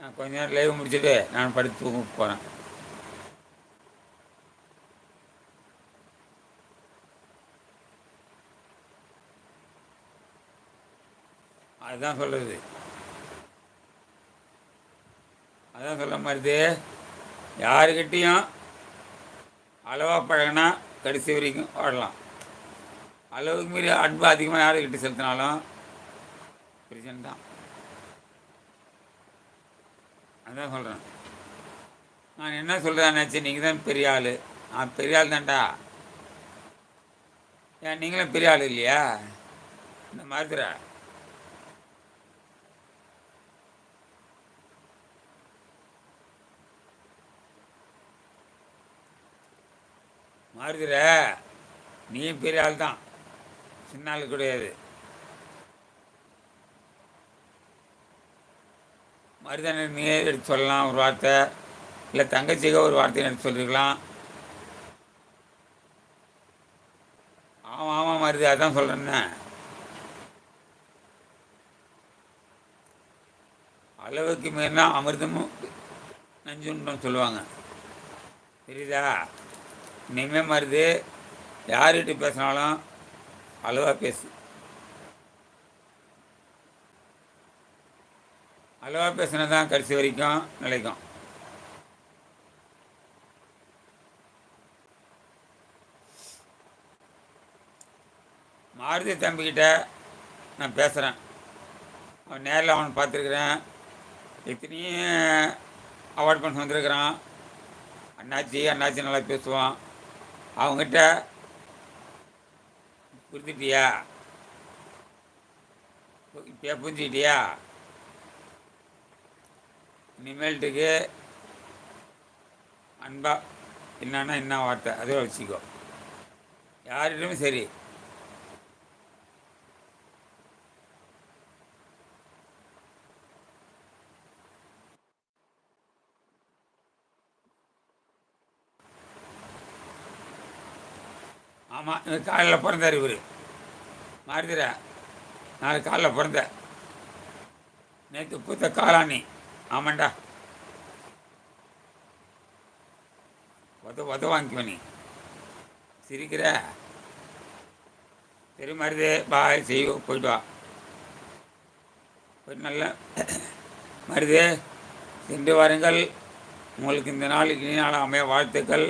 நான் கொஞ்ச நேரம் லைவ் முடிச்சுட்டு நான் படுத்து தூங்க போகிறேன். அதுதான் சொல்கிறது. அதான் சொல்ல மாதிரி யாருக்கிட்டேயும் அளவாக பழகினா கடைசி வரைக்கும் வாழலாம். அளவுக்கு மீறி அன்பு அதிகமாக யாருக்கிட்ட செலுத்தினாலும் பிரச்சனை தான். அதான் சொல்கிறேன். நான் என்ன சொல்கிறேன் நினச்சி, நீங்கள் தான் பெரிய ஆள். நான் பெரிய ஆள் தான்டா. ஏன் நீங்களும் பெரிய ஆள் இல்லையா? இந்த மறுத்துற மறுத்துற நீயும் பெரிய ஆள் தான், சின்ன ஆள் கிடையாது. மருதானே நீயே எடுத்து சொல்லலாம் ஒரு வார்த்தை, இல்லை தங்கச்சிக்க ஒரு வார்த்தையை எடுத்து சொல்லிருக்கலாம். ஆமாம் ஆமாம் மருது, அதான் சொல்கிறேன்னு. அளவுக்கு மீறினா அமிர்தமும் நஞ்சுன்னு சொல்லுவாங்க, தெரியுதா? இனிமே மருது யார்கிட்ட பேசினாலும் அளவாக பேசு. அளவாக பேசினா தான் கடைசி வரைக்கும் நிலைக்கும். மாருதி தம்பிக்கிட்ட நான் பேசுகிறேன். அவன் நேரில் அவனை பார்த்துருக்குறேன். எத்தனையும் அவாய்ட் பண்ணி வந்திருக்கிறான். அண்ணாச்சி அண்ணாச்சி நல்லா பேசுவான். அவங்ககிட்ட புரிஞ்சுட்டியா? இப்போ புரிஞ்சுக்கிட்டியா? இனிமேல்ட்டுக்கு அன்பா என்னன்னா என்ன வார்த்தை அதே வச்சுக்கோ, யார்கிட்டையும் சரி. ஆமாம், இவர் காலையில் பிறந்தார். இவர் மாறுதிர நாளைக்கு காலைல பிறந்த. நேற்று பூத்த காளானி. ஆமாண்டா, வாங்கிக்கோ. நீ சிரிக்கிற சரி மருது, பாய் செய்வோம், போயிட்டு வா. போயிட்டு நல்ல மருது சென்று வாருங்கள். உங்களுக்கு இந்த நாளுக்கு இனி நாள் அமைய வாழ்த்துக்கள்.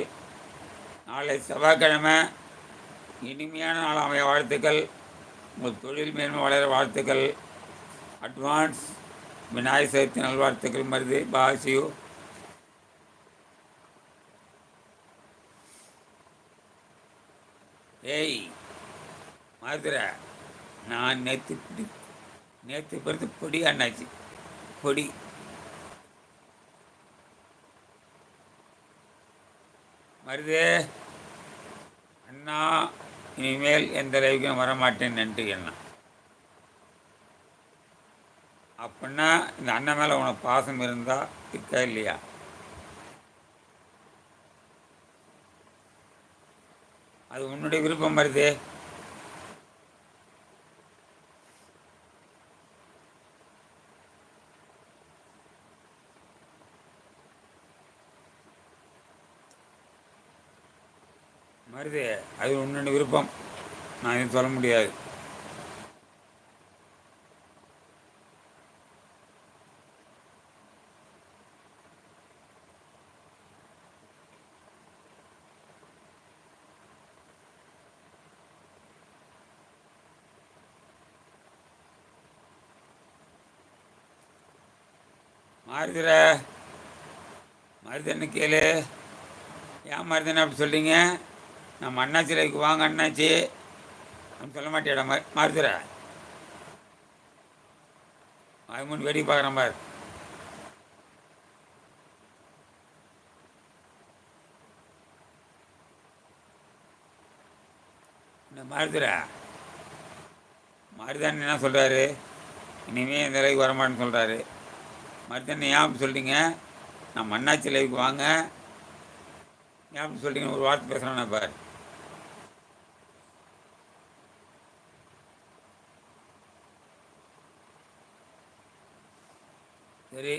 நாளை செவ்வாய்க்கிழமை இனிமையான நாள் அமைய வாழ்த்துக்கள். உங்கள் தொழில் மேன்மை வளர வாழ்த்துக்கள். அட்வான்ஸ் விநாயகர் சதுர்த்தி நல்வாழ்த்துக்கள் மருது. பாய் சியூ. ஏய் மருதுர, நான் நேற்று பிறகு பொடி அண்ணாச்சு, பொடி. மருது அண்ணா, இனிமேல் எந்த லைவுக்கும் வரமாட்டேன்னு நன்றி அண்ணா. அப்படின்னா இந்த அண்ணன் மேலே உனக்கு பாசம் இருந்தால் இருக்கா இல்லையா? அது உன்னுடைய விருப்பம் மருது. மருது அது உன்னுடைய விருப்பம், நான் எதுவும் சொல்ல முடியாது. மாறுதிர மருதன்னு கேளு. ஏன் மருதன்னு அப்படி சொல்கிறீங்க? நம்ம அண்ணாச்சி லைக்கு வாங்க அண்ணாச்சி அப்படின்னு சொல்ல மாட்டேடா மாறுதிர. அது முன் வெடி பார்க்குறேன் பார். இந்த மாறுதிர மருதன் என்ன சொல்கிறாரு? இனிமேல் இந்த லைவுக்கு வரமாட்டேன்னு சொல்கிறாரு. மருதன் ஏன் அப்படி சொல்கிறீங்க? நம்ம அண்ணாச்சி லைவுக்கு வாங்க ஏன் அப்படி சொல்கிறீங்கன்னு ஒரு வார்த்தை பேசுகிறேன்னா பார். சரி.